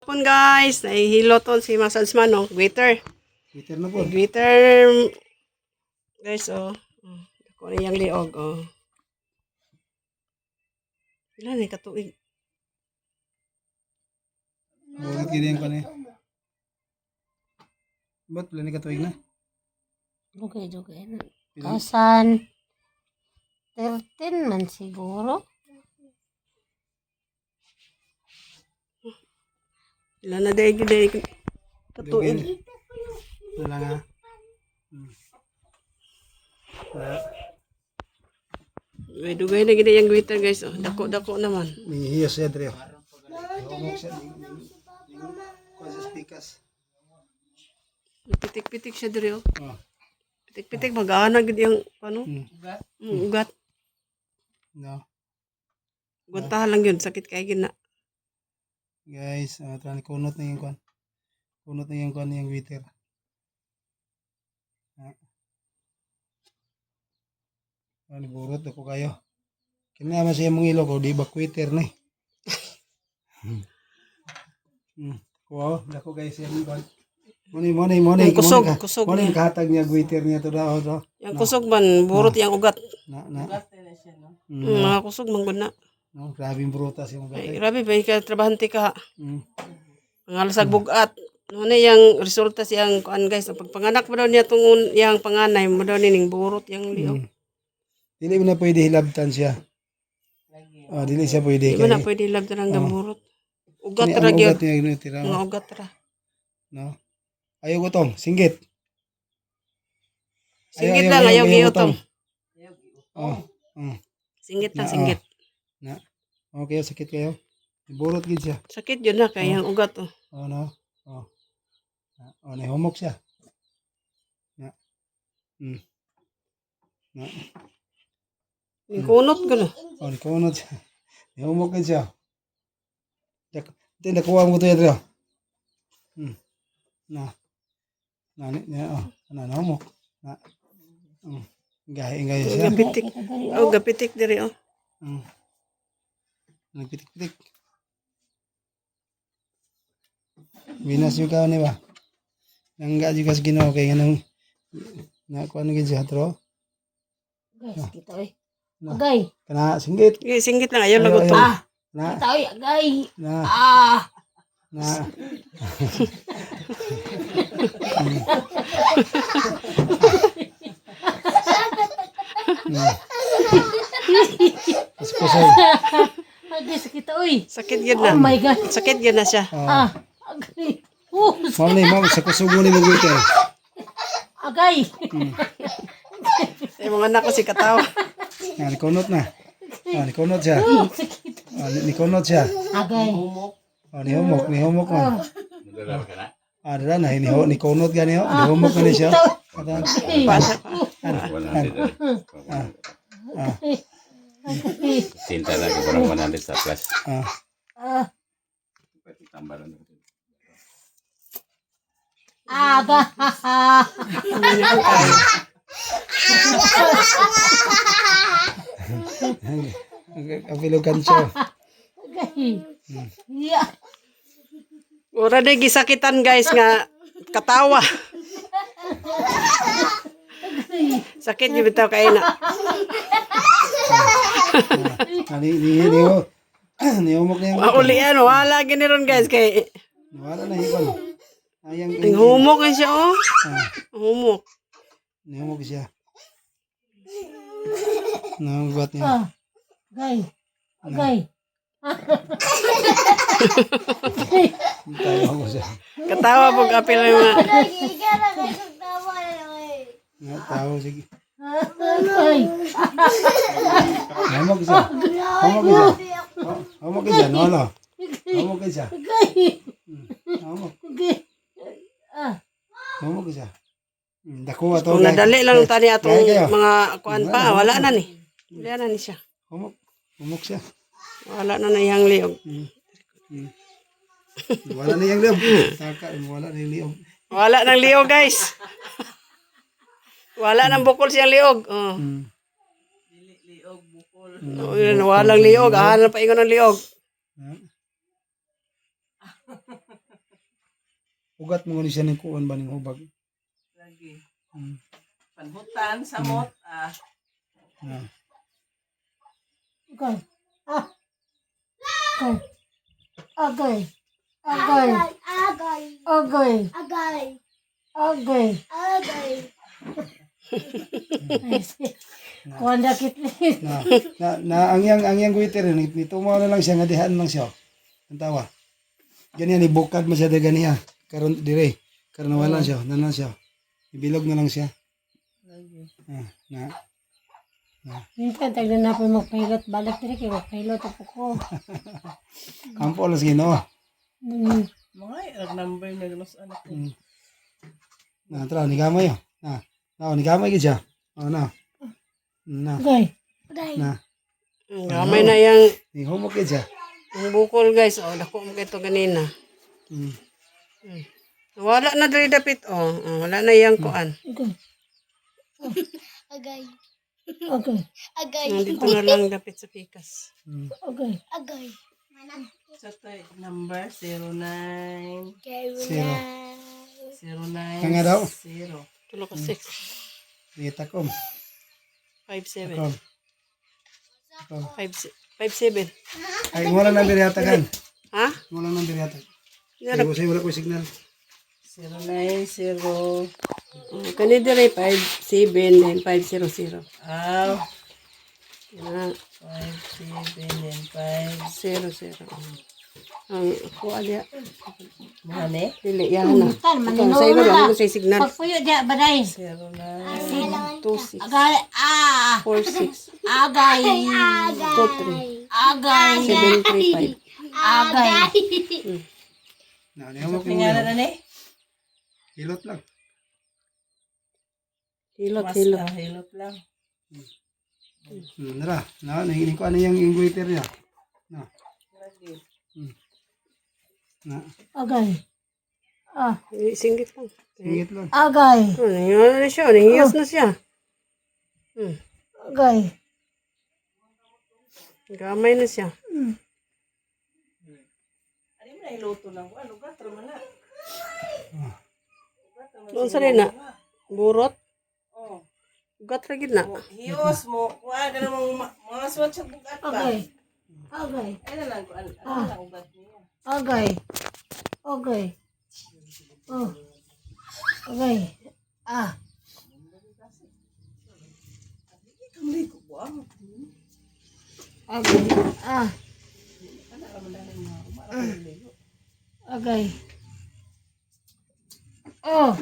Pun guys, nahihilo to si Masadsman, no? Waiter. Twitter na po. Waiter. Guys, oh. Ako na yung liog, oh. Ilan eh, katuig. Ulit ganyan ko na eh. Ba't pala ni katuig na? Dugay. Kasan 13 man siguro. Ilan na dahil katuig. Wala nga. Dugay na gina yung waiter guys, oh. Dako naman. Nihiyos siya dre. Humok siya. Kuha sa pikas. Pitik-pitik siya diri, oh. Oh. Pitik-pitik, mag-aanag yung, ano? Ugat. No. Guntahan lang yun, sakit kaya gina. Guys, kunot na yung kwan. Kunot na yung kwan yung waiter. Burot ako kayo. Kinama siya mong ilo ko, di ba waiter na eh. Wow, dako guys yan kwan. Money. Yung kusog Money niya. kahatag niya waiter niya to daw. Yung kusog man, burot yung ugat. Na. Mga kusog, manggod na. No, grabing brutas yung Ay, gatay. grabe ba, trabahante ka. Mm. Pangalasag bugat. Ano yung resulta siyang kuan guys. Pagpanganak mo daw niya itong yung panganay mo daw nining burot yung liog. Dili mo na pwede hilabtan siya. Dili siya pwede. Di ba na pwede labdan ang gaburot. Ugat Ang ra gyud. ugat niya yun tira. Mga ugat ra. No? Ayaw ko tong, singgit. Singgit lang, ayaw giutong. Singgit na, Na, singgit. Na. Okay, sakit kayo. Burot gid siya. Sakit yun na, kaya yung ugat. Oh. No. Nahumok siya. Na. Na. Yung kunot ko na. Kunot siya. Nahumok gid siya. Ito, nakuha mo ito yan, Rio. Nahumok. Gahi siya. Gapitik. Oh, gapitik diri, oh. Nagpitik-pitik. Binas yung kaon ba? Nangga juga sa Ginoo kay nganong nakuha na gid siya tro. Guys, kita oy. Agay. Kana singgit. Okay, singgit lang, ayaw lagot to. Na. Kita oy, agay. Na. Na. Kusay. Agay sakit oy. Sakit yun na. Oh my God. Sakit yun na siya. Agay. Ma'am, sa kusugo ni magwite. Agay. Yung mga anak ko si Katawa. Nikunot na. Nikunot siya. Nikunot siya. Agay. Nihumok man. Dala na, nikunot gani ho. Nihumok na siya. Pasa. Cinta lagi barang 100 sa plus. Tambah lang. Aga. Kapilugan siya. Agay. Yeah. Ura na gisakitan guys nga Katawa. Sakit yung bitaw kayo na. Nihumok na yung Maulian, wala giniron guys kay wala na hipon. ang humok na siya, oh. Humok. Nihumok siya. Nahugot niya. Agay. Agay. Tayo ko siya. Katawa po kapil ng mga. Tayo, sige. Agay. Humok siya. Humok siya. Wala. Humok siya. Agay. Humok. Agay. Humok siya. Dako ato. Kung nadali lang tani atong Kayo. mga kuan pa, wala na ni. Wala na ni siya. Humok siya. Wala na iyang liog. Wala na yung liog. Taka, wala na yung liog. Wala nang liog guys. Wala nang bukol siyang liog. Oh. Walang liog. Ahalan pa ingon ng liog. ugat mo ni siya ning kuan ba ning hubag. Lagi. Hmm. Panhutan, samot, Ah. Agay. Ah. Agay. Agay. Agay. Agay. Kuan dakit ni. Na ang yang guiter nito mo na lang siya nga dihaan lang siya. Ang tawa. Ganyan ibukad mo siya de ganiya. Karon dire. Karon wala siya, nanan siya. Ibilog na lang siya. Ah, Minsan tayo na po magpahilot. Balik diri kay magpahilot ako ko. Ampo lang Ginoo. mga irag number na ganos anak ko. Na tra ni gamay yo. Na ni gamay gid siya. Oh na. Na. Agay. Na. Gamay na yung Ni homo gid siya. bukol guys. Oh, dako mo kito ganina. Mm. Wala na diri dapit. Wala na yung kuan. Agay. Agay. Nandito na lang dapit sa pikas. Mm. Agay. Sa tayo, number 09 Zero. 09 Kanga daw? 0. Tulo ka 6. Di takom. 5-7. Takom. 5-7. Ay mo lang nang biriyatagan. Ha? Mo lang nang biriyatag. Yan. Ay wala ko signal. 090. Kani dire 5-7 then 5-0-0. Ah, Yan. 5, 7, and 5. 0-0. Ang kuha dia. Mahane? Dili yan na. Tan Ikaw manino sa iba na. lang sa signal. Pagpuyo dia baday. 09. 2-6. Agay. 4-6. Agay. 2-3. Agay. 7-3-5. Agay. Na ni mo ko. Tingala na ni? Hilot lang. Hilot. Hilot lang. Nara. Na ni ko ano yang inguiter niya. Na. Na. Agay. Ah. Singgit lang. Singit lang. Agay. Nangyari na siya. Nangyayas na siya. Agay. Gamay na siya. Ano mo na iluto lang ko? Ano ka? Traman na. Doon sa rin na. Burot. Oh. Ugat ra gid na. Hiyos mo. Kuha ka namang mga swat sa bugat pa. Agay. Agay. Ano lang ko? Ano lang ugat niya? Agay. Agay. Oh. Agay. Ah. Kamay ko buang. Agay. Ah. Agay. Oh.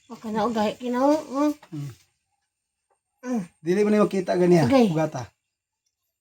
Maka na agay. Kinaw. Dili mo ni makita ganiya. Okay. Ugata.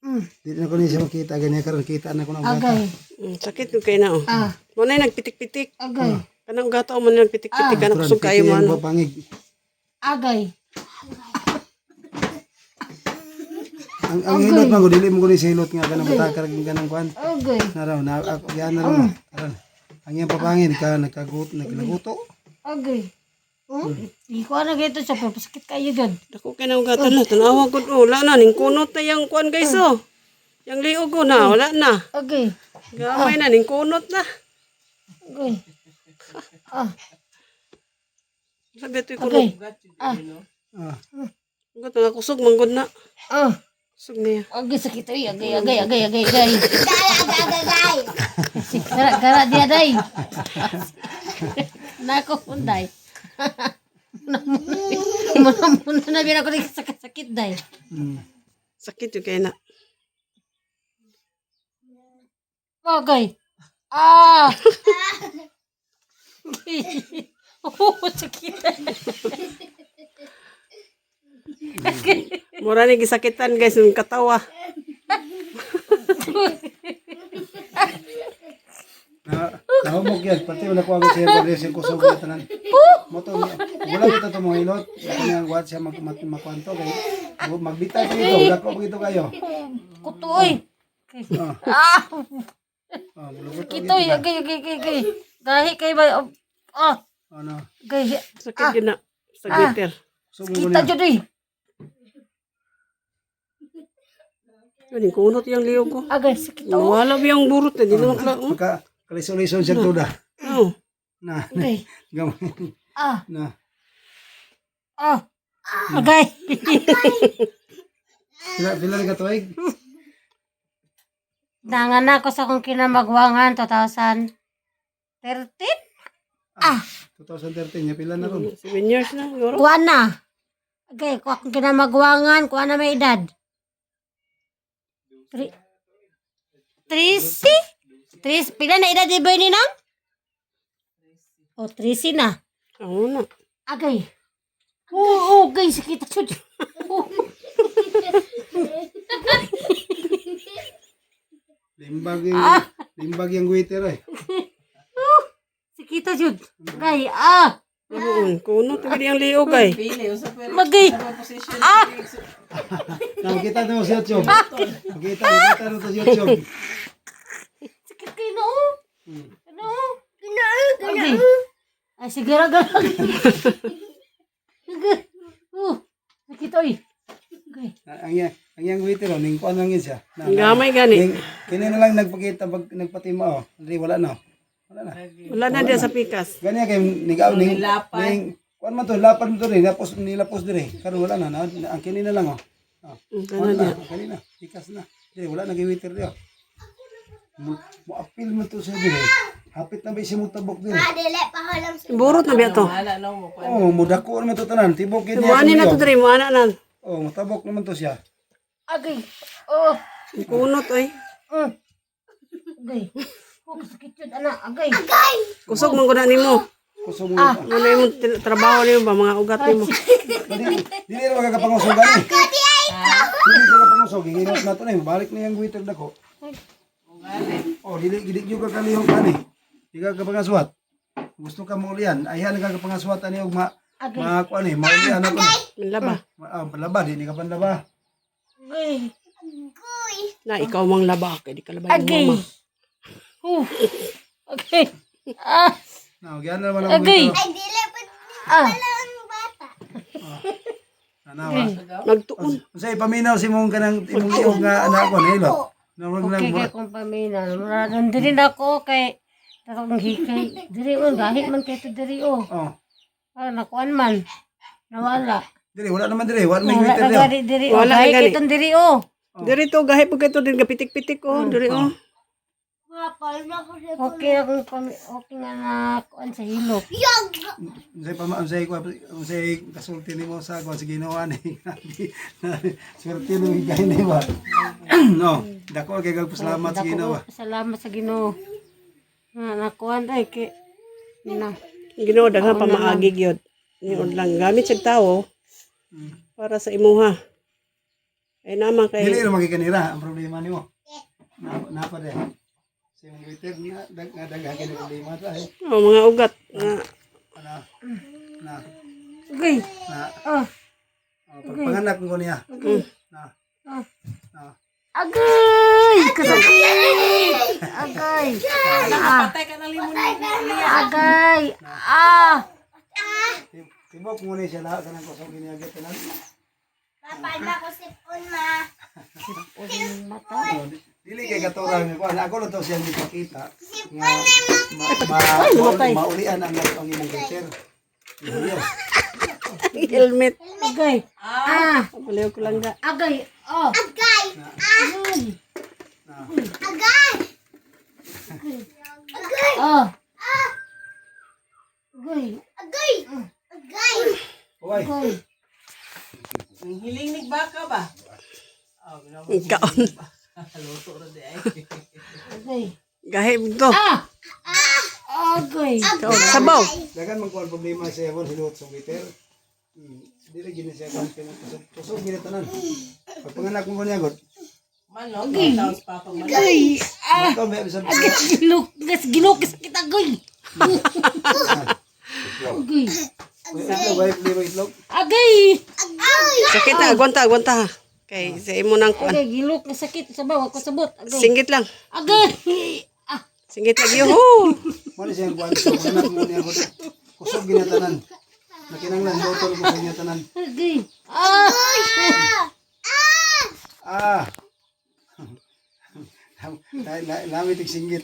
Mm. Dili na ko ni siya makita ganiya karon kita na ko ng ugata. Agay. Sakit yung kay na. Ah. Mo na nagpitik-pitik. Agay. Kanang gato mo na nagpitik-pitik. Kanang Karon kusog kayo mo. piti ano. ang pangig. Agay. Ang hilot man ko dili mo ko ni hilot nga kanang butakar kanang kuan. Agay. Naraw na ako yan na lang. Karon. Ang iyang papangin ka naglaguto. Agay. Di ko na gito siya. Pero sakit kayo dyan. Dako kay na ugatan na. Tanawa ko. Wala na. Ning kunot na yung kuan guys oh. Yang liog ko na. Wala na. Agay. Gamay na. Ning kunot na. Agay. Ah. Sabi ito yung Agay. kunot. Ah. Ah. Ugat na kusog. Manggod na. Ah. Kusog niya. Agay sakit. Uy, agay. Gara dia day. Nako punday. Muna na biar ako sakit day. Sakit yung kay na. Agay. Ah. Oh, sakit. Mura ni gisakitan guys. Yung katawa. Nahumog yan. Pati wala ko agad siya pwede siya kusog na tanan. Moto, wala kita ito mga hilot. Kanya wat siya makwanto. Magbitay ko ito. Wala ko ito kayo. Kutoy. Ah. Ah. Bulugot ko Kitoy, kita. agay. Gahi kay ba? Ah. Ano? Gahi. Sakit yun na. Sa glitter. Kusog mo Kita niya. jud eh. Yun yung kunot yung liog ko. Agay sakit to. Wala ba yung burot na. Di naman kala. Maka kalisol-lisol siya tuda. Oh. Na. Agay. Gamay. Ah. Na. Ah. Agay. Pila ka tuig? Dangan ako sa kong kinamagwangan 2013. 2013 nya pila na ron. 7 years na, siguro. Kuha na. Agay, kuha kong kinamagwangan, kuha na may edad. 13? Pila na edad di ba ni nang? Oh, 13 na. Oo na. Agay. Oo, agay, sakit ako. Limbag yung guiter eh. Sakit ako. Agay, Oo, kuno to gid ang liog ay. Pili, usa pa rin. Magay. Position. Nakita mo sa YouTube. Nakita mo sa YouTube. Sakit kayo no? Ano? Agay. Ay, sigara galang. Sakit oy. Agay. Ang yang guiter oh, ning kuan lang yun siya. Ang gamay gani. Kini na lang nagpakita pag nagpatima oh. Hindi wala na. Wala na. Wala na diya sa pikas. Gani kay nigaw ning Lapad. kuan man to lapad mo to rin nilapos dire. Karon wala na. Ang kini na lang oh. Kana diya. Kanina, ikas na. Dire wala na giwiter diyo. Mo apil mo to sa dire. Hapit na ba si mo tabok dire. Burot na biya to. Wala na mo. Oh, mo dako naman to tanan. Tibok kini. Muani na to diri, muana na. Oh, matabok naman to siya. Agay. Oh. Kunot oy. Agay. Oh, sakit yun, anak. Agay. Kusog man gud nimo. Kusog mo. Ano imong trabaho nimo ba mga ugat nimo? Dili ra magkapangusog ani. Dili ra kapangusog, ginot na to na, balik na yang guiter dako. Oh, dili juga kalihok ani. Di ka kapangaswat. Gusto ka mo ulian, ayhan ka kapangaswat ani og kuan ni, maulian ako. Laba. Panlaba, di ka panlaba. Agay. Na ikaw mang laba kay di ka labay mo Agay. mama. Agay. Na, gyana naman ang Agay. guiter. Anawa. Nagtuon. Unsay paminaw si mong kanang imong liog nga anak ko nahilot. Na wag Okay, lang kay kong pamina. Nandiri na ako kay tarong hikay. Diri o, gahit man kay ito diri o. Oh. Nakuan man. Nawala. Dili wala naman dili, wala may Wala guiter na diyo. gari diri o. Wala na Gahit gani. kay itong diri o. Diri to gahi pag ito din kapitik-pitik oh, diri oh. Okay akong okay nga na kuan sa hilok. Unsay kasulti nimo sa kuan sa Ginoo ani. Swerte no higay ni ba. No, dako kay salamat sa Ginoo. Salamat sa Ginoo. Nakuan ay kay na. Ginoo daghan pa maagi gyud. Niyon lang gamit sa tao para sa imuha. Ay naman kay Dili ra magikanira ang problema nimo. Na pa de. Sa imong guiter nga daghan kay problema ta eh. mga ugat nga Ana. Na. Okay. Na. Ah. Pagpanganak ko niya. Na. Na. Agay! Kasakit! Agay! Patay ka na limon ni. Agay! Tibok mo ni siya lahat kanang kusog giniagit tanan. Dili kay katurang ko ako na to siya gipakita nga maulian ang imong guiter. helmet. Agay! Baliw ko lang ga. Agay! Oh! Agay! Oh! Oy. Agay! Ang hiling ni baka ba? Ikaon. Luto ra di ay. Agay! Gahi to. Agay! Ikaon sabaw. Dagan man ko ang problema sa iyang hinuot sa guiter. Dili gini siya kan kusog gini tanan. Pagpanganak mo niya god. Manok, taos pa pa man. Agay! Ikaw may bisan. Ginukis kita, agay! Agay! Itlog ay itlog. Agay! Sakit na, agwanta. Kay sa imo nang kuan. Agay! Gilok na sakit sa bawah ko sabot. Agay! Singgit lang. Agay! Singgit lagi yo. Mo ni siya kuan sa panganak mo niya god. Kusog gini tanan. Nakinanglan botol kusog niya tanan. Agay! Lamit singgit